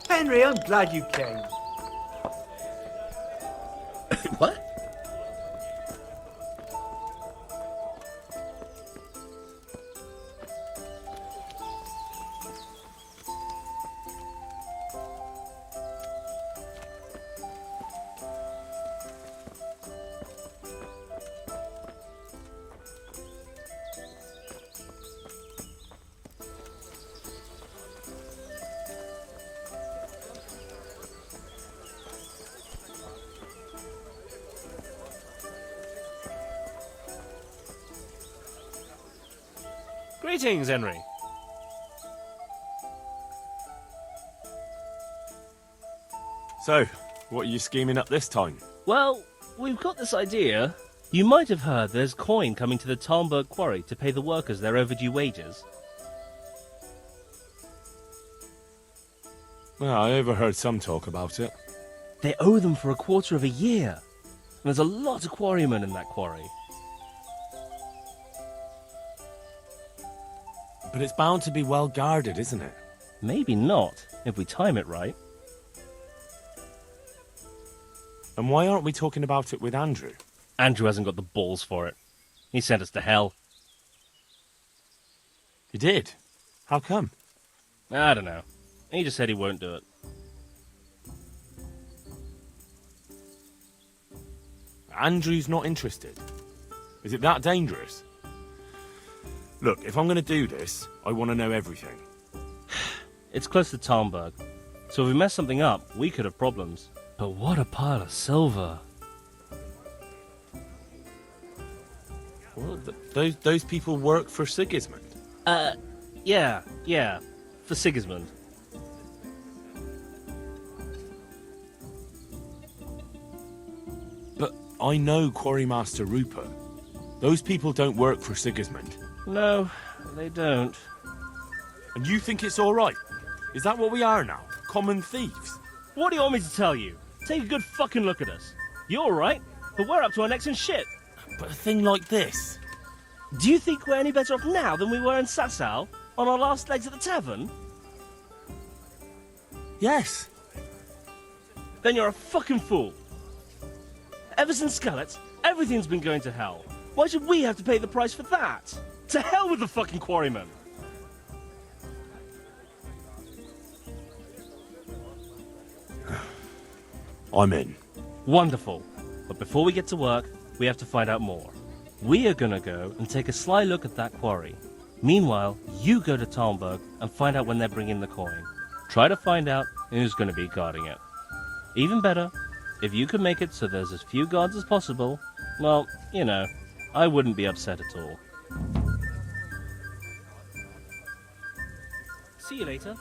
Henry, I'm glad you came. What? Greetings, Henry. So, what are you scheming up this time? Well, we've got this idea. You might have heard there's coin coming to the Talmberg quarry to pay the workers their overdue wages. Well, I overheard some talk about it. They owe them for a quarter of a year. And there's a lot of quarrymen in that quarry. But it's bound to be well guarded, isn't it? Maybe not, if we time it right. And why aren't we talking about it with Andrew? Andrew hasn't got the balls for it. He sent us to hell. He did? How come? I don't know. He just said he won't do it. Andrew's not interested. Is it that dangerous? Look, if I'm going to do this, I want to know everything. It's close to Talmberg, so if we mess something up, we could have problems. But what a pile of silver. Well, those people work for Sigismund. Yeah, for Sigismund. But I know Quarrymaster Rupert. Those people don't work for Sigismund. No, they don't. And you think it's all right? Is that what we are now? Common thieves? What do you want me to tell you? Take a good fucking look at us. You're all right, but we're up to our necks in shit. But a thing like this... Do you think we're any better off now than we were in Sasau, on our last legs at the tavern? Yes. Then you're a fucking fool. Ever since Skalitz, everything's been going to hell. Why should we have to pay the price for that? To hell with the fucking quarrymen! I'm in. Wonderful. But before we get to work, we have to find out more. We are gonna go and take a sly look at that quarry. Meanwhile, you go to Talmberg and find out when they're bringing the coin. Try to find out who's gonna be guarding it. Even better, if you can make it so there's as few guards as possible, well, you know, I wouldn't be upset at all. See you later.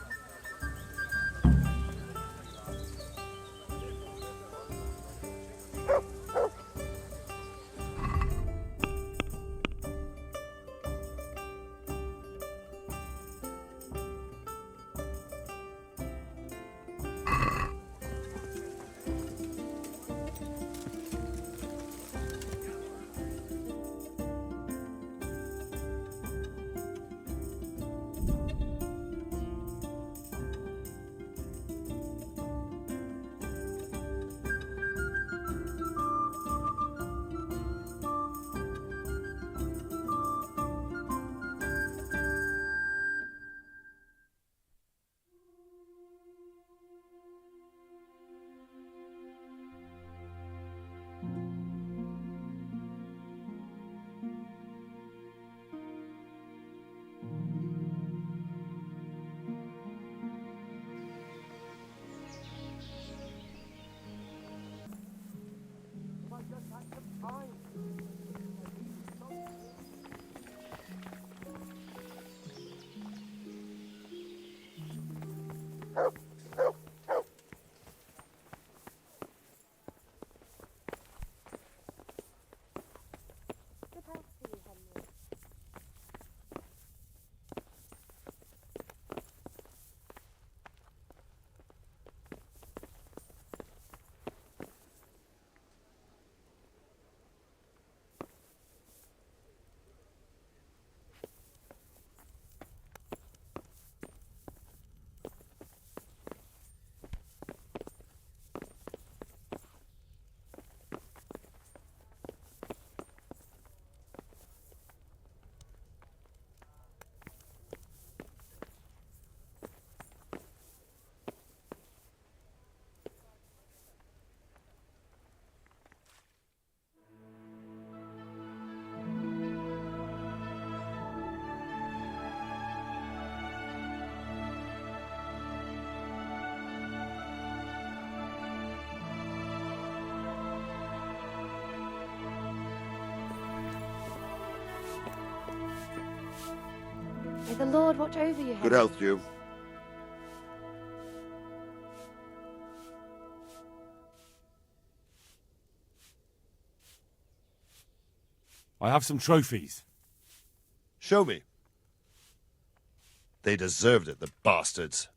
the Lord watch over you. Good health to you. I have some trophies. Show me. They deserved it, the bastards.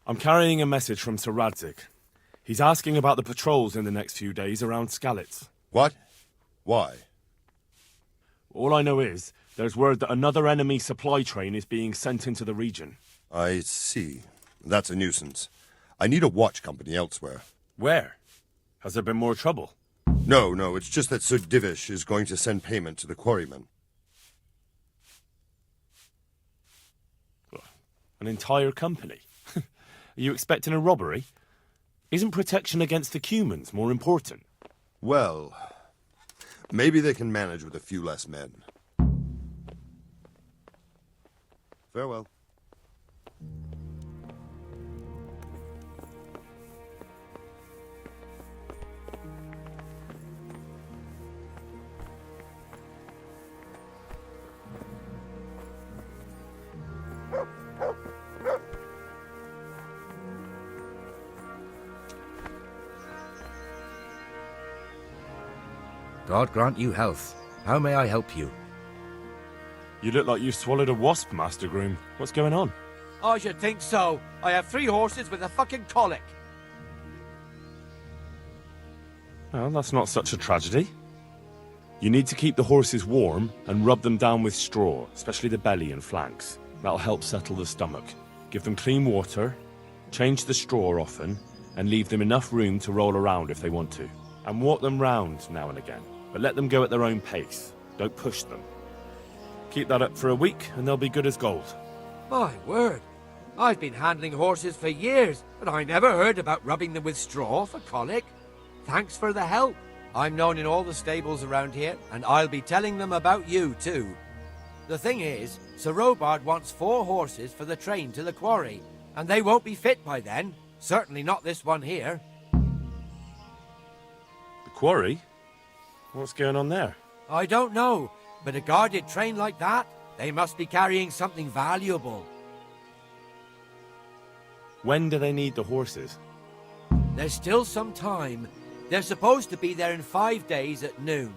I'm carrying a message from Sir Radzig. He's asking about the patrols in the next few days around Skalitz. What? Why? All I know is, there's word that another enemy supply train is being sent into the region. I see. That's a nuisance. I need a watch company elsewhere. Where? Has there been more trouble? No, it's just that Sir Divish is going to send payment to the quarrymen. An entire company? Are you expecting a robbery? Isn't protection against the Cumans more important? Well, maybe they can manage with a few less men. Farewell. God grant you health. How may I help you? You look like you swallowed a wasp, Master Groom. What's going on? I should think so. I have 3 horses with a fucking colic. Well, that's not such a tragedy. You need to keep the horses warm and rub them down with straw, especially the belly and flanks. That'll help settle the stomach. Give them clean water, change the straw often, and leave them enough room to roll around if they want to. And walk them round now and again, but let them go at their own pace. Don't push them. Keep that up for a week, and they'll be good as gold. My word. I've been handling horses for years, but I never heard about rubbing them with straw for colic. Thanks for the help. I'm known in all the stables around here, and I'll be telling them about you, too. The thing is, Sir Robard wants 4 horses for the train to the quarry, and they won't be fit by then. Certainly not this one here. The quarry? What's going on there? I don't know, but a guarded train like that, they must be carrying something valuable. When do they need the horses? There's still some time. They're supposed to be there in 5 days at noon.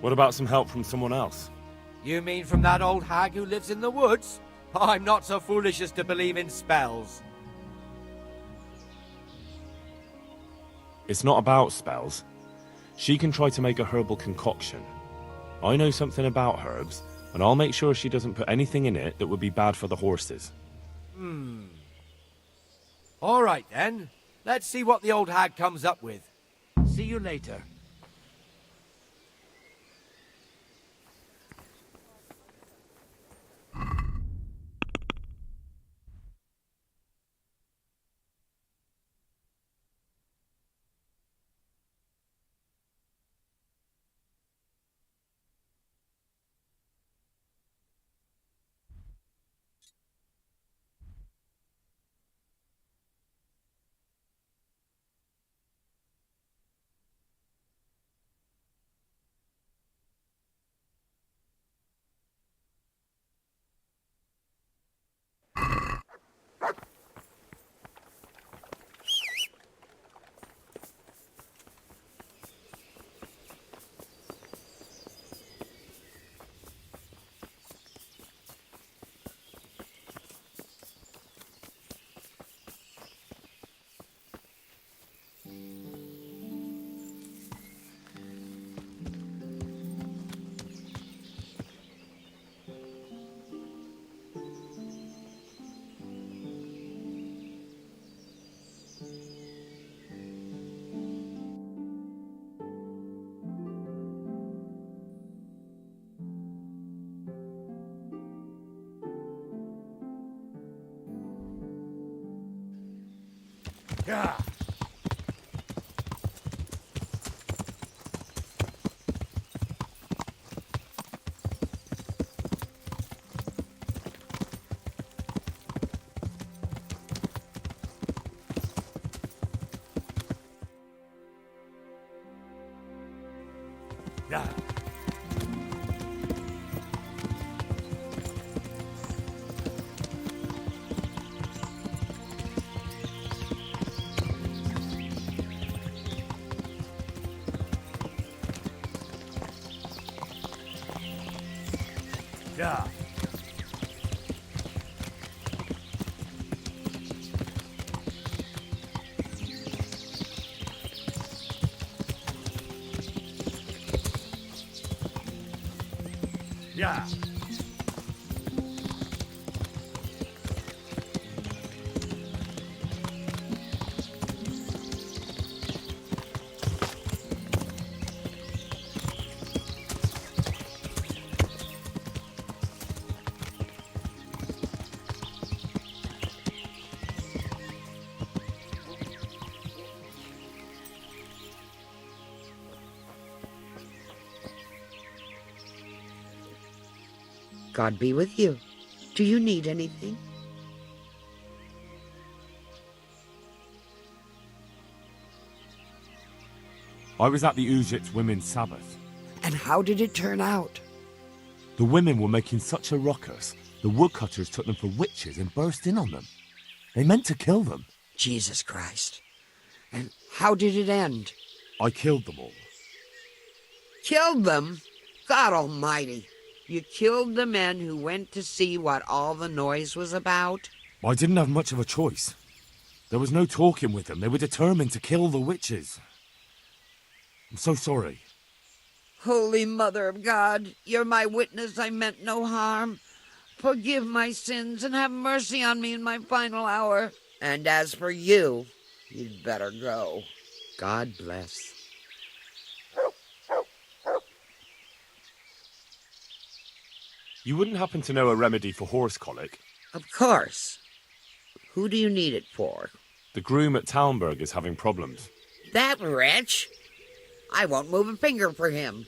What about some help from someone else? You mean from that old hag who lives in the woods? I'm not so foolish as to believe in spells. It's not about spells. She can try to make a herbal concoction. I know something about herbs, and I'll make sure she doesn't put anything in it that would be bad for the horses. All right, then. Let's see what the old hag comes up with. See you later. Yeah. Yeah. Yeah. Yeah. God be with you. Do you need anything? I was at the Ujits Women's Sabbath. And how did it turn out? The women were making such a ruckus, the woodcutters took them for witches and burst in on them. They meant to kill them. Jesus Christ. And how did it end? I killed them all. Killed them? God Almighty. You killed the men who went to see what all the noise was about? I didn't have much of a choice. There was no talking with them. They were determined to kill the witches. I'm so sorry. Holy Mother of God, you're my witness I meant no harm. Forgive my sins and have mercy on me in my final hour. And as for you, you'd better go. God bless. You wouldn't happen to know a remedy for horse colic? Of course. Who do you need it for? The groom at Talmberg is having problems. That wretch? I won't move a finger for him.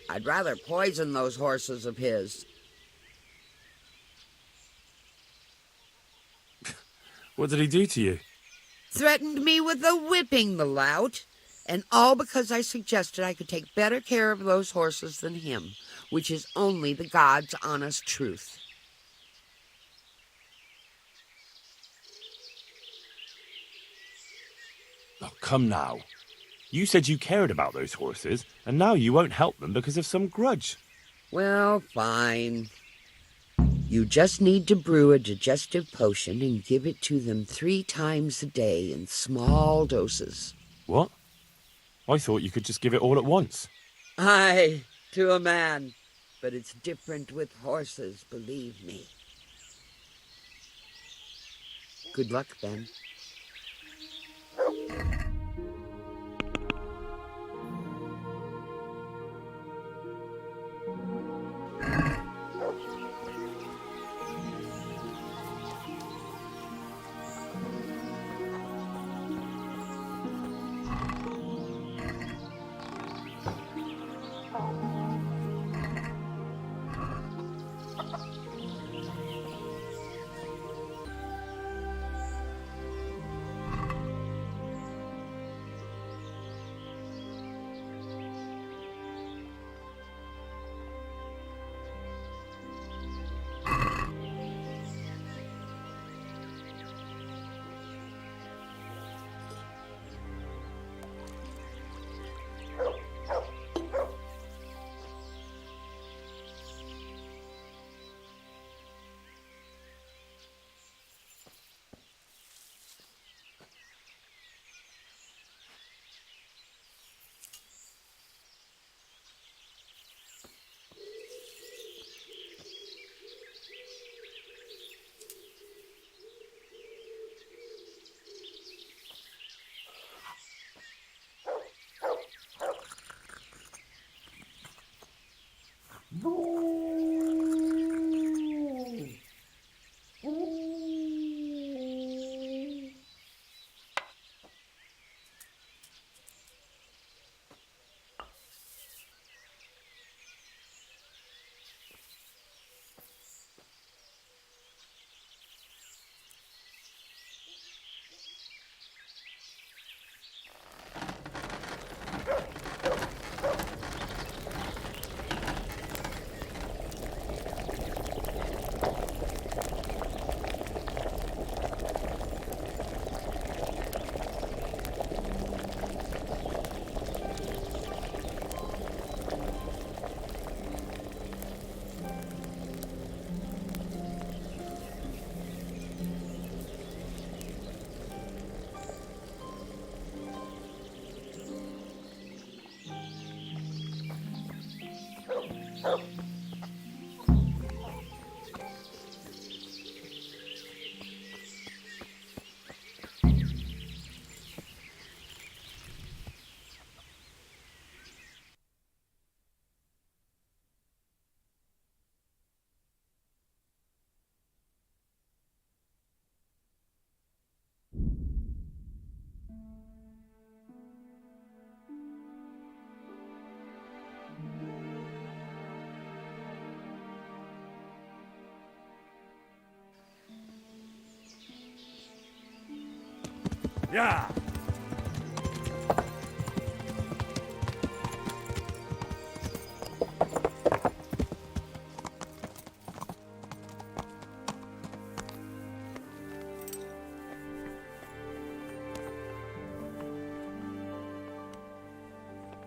I'd rather poison those horses of his. What did he do to you? Threatened me with a whipping, the lout. And all because I suggested I could take better care of those horses than him, which is only the God's honest truth. Oh, come now. You said you cared about those horses, and now you won't help them because of some grudge. Well, fine. You just need to brew a digestive potion and give it to them 3 times a day in small doses. What? I thought you could just give it all at once. Aye, to a man. But it's different with horses, believe me. Good luck, then. Yeah.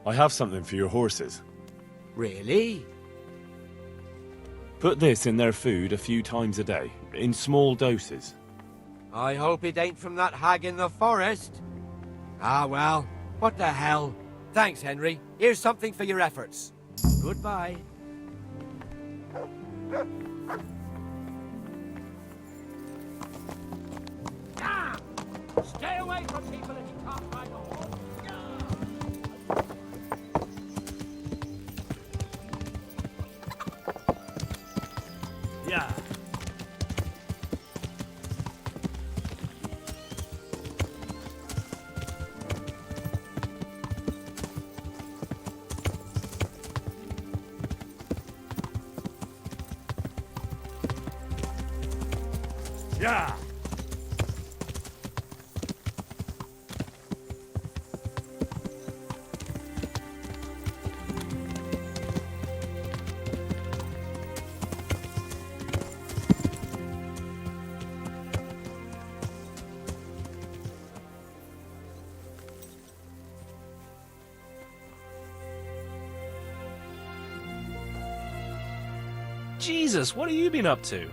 I have something for your horses. Really? Put this in their food a few times a day, in small doses. I hope it ain't from that hag in the forest. Ah, well, what the hell? Thanks, Henry. Here's something for your efforts. Goodbye. Ah! Stay away from people if you can't ride a horse. Yeah. Yeah. Jesus, what have you been up to?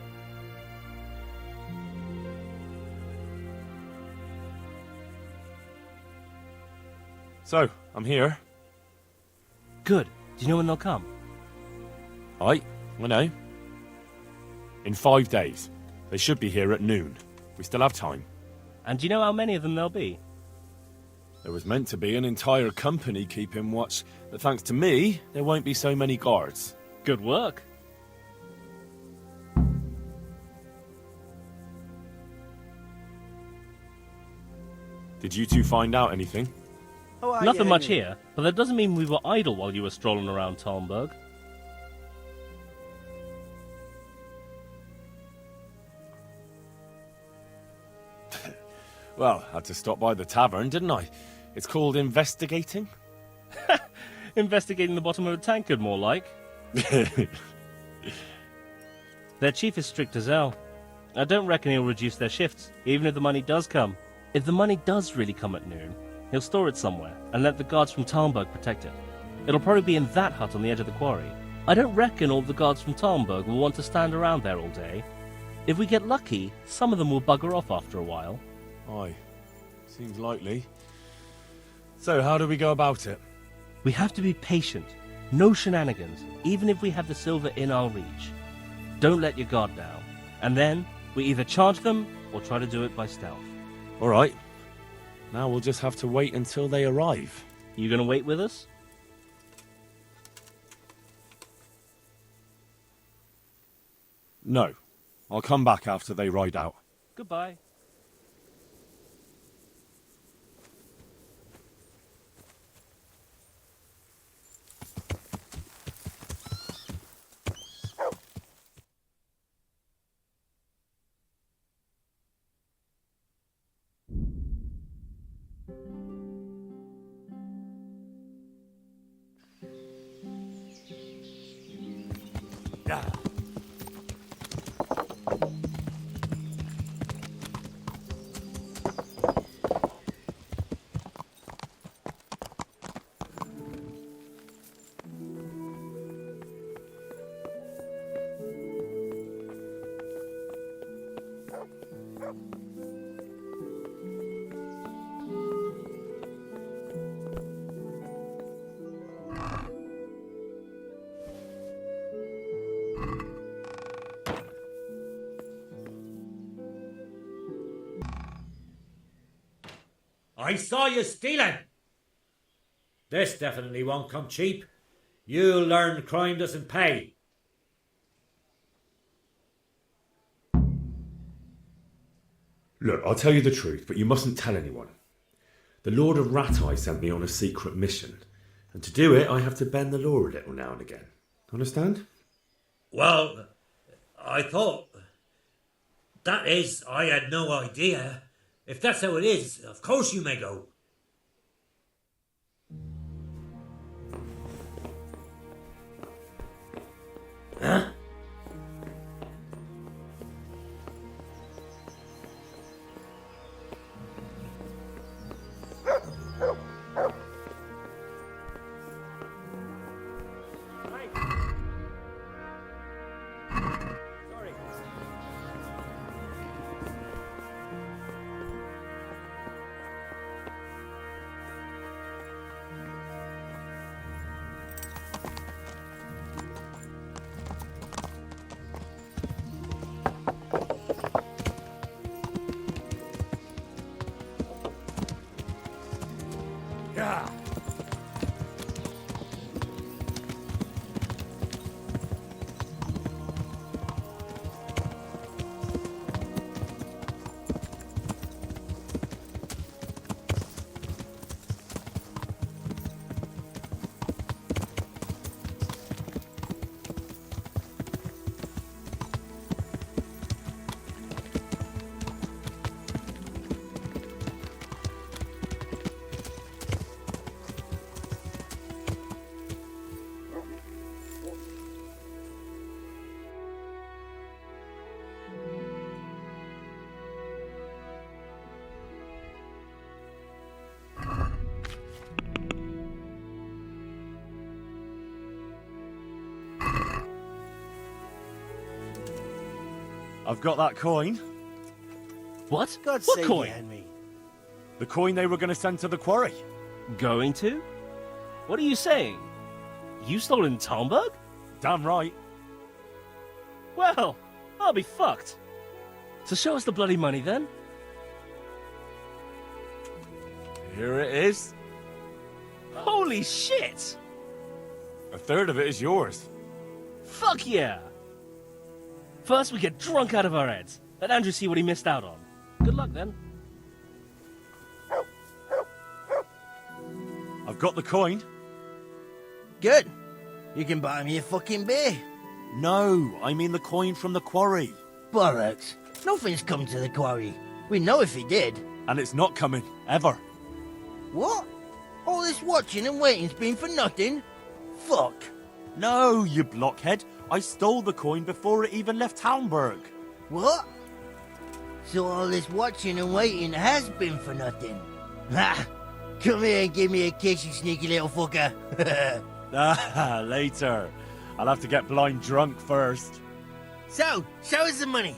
So, I'm here. Good. Do you know when they'll come? I know. In 5 days. They should be here at noon. We still have time. And do you know how many of them there'll be? There was meant to be an entire company keeping watch, but thanks to me, there won't be so many guards. Good work. Did you two find out anything? Nothing much here, but that doesn't mean we were idle while you were strolling around Talmberg. Well, had to stop by the tavern, didn't I? It's called investigating. Investigating the bottom of a tankard, more like. Their chief is strict as hell. I don't reckon he'll reduce their shifts, even if the money does come. If the money does really come at noon, he'll store it somewhere and let the guards from Talmberg protect it. It'll probably be in that hut on the edge of the quarry. I don't reckon all the guards from Talmberg will want to stand around there all day. If we get lucky, some of them will bugger off after a while. Aye, seems likely. So, how do we go about it? We have to be patient. No shenanigans, even if we have the silver in our reach. Don't let your guard down. And then, we either charge them or try to do it by stealth. Alright. Now we'll just have to wait until they arrive. You gonna wait with us? No. I'll come back after they ride out. Goodbye. Yeah. I saw you stealing! This definitely won't come cheap. You'll learn crime doesn't pay. Look, I'll tell you the truth, but you mustn't tell anyone. The Lord of Ratai sent me on a secret mission, and to do it I have to bend the law a little now and again. Understand? Well, I thought... That is, I had no idea. If that's how it is, of course you may go. Huh? I've got that coin. What? God What save coin? you, Henry. The coin they were going to send to the quarry. Going to? What are you saying? You stolen Talmberg? Damn right. Well, I'll be fucked. So show us the bloody money then. Here it is. Holy shit! A third of it is yours. Fuck yeah! First we get drunk out of our heads. Let Andrew see what he missed out on. Good luck then. I've got the coin. Good. You can buy me a fucking beer. No, I mean the coin from the quarry. Bollocks. Nothing's come to the quarry. We know if he did. And it's not coming, ever. What? All this watching and waiting's been for nothing? Fuck. No, you blockhead. I stole the coin before it even left Hamburg. What? So all this watching and waiting has been for nothing? Ha! Come here and give me a kiss, you sneaky little fucker. Ah, later. I'll have to get blind drunk first. So, show us the money.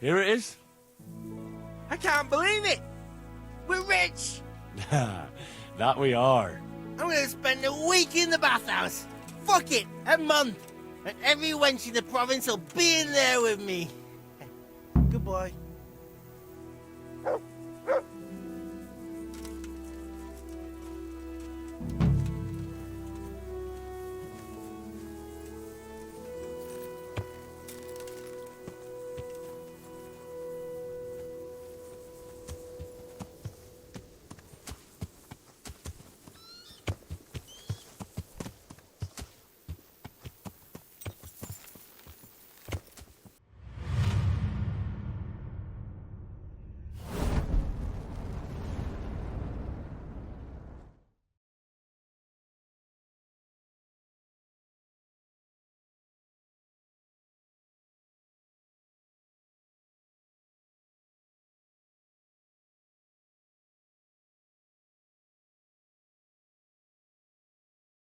Here it is. I can't believe it. We're rich. That we are. I'm gonna spend a week in the bathhouse. Fuck it, a month. And every wench in the province will be in there with me. Goodbye.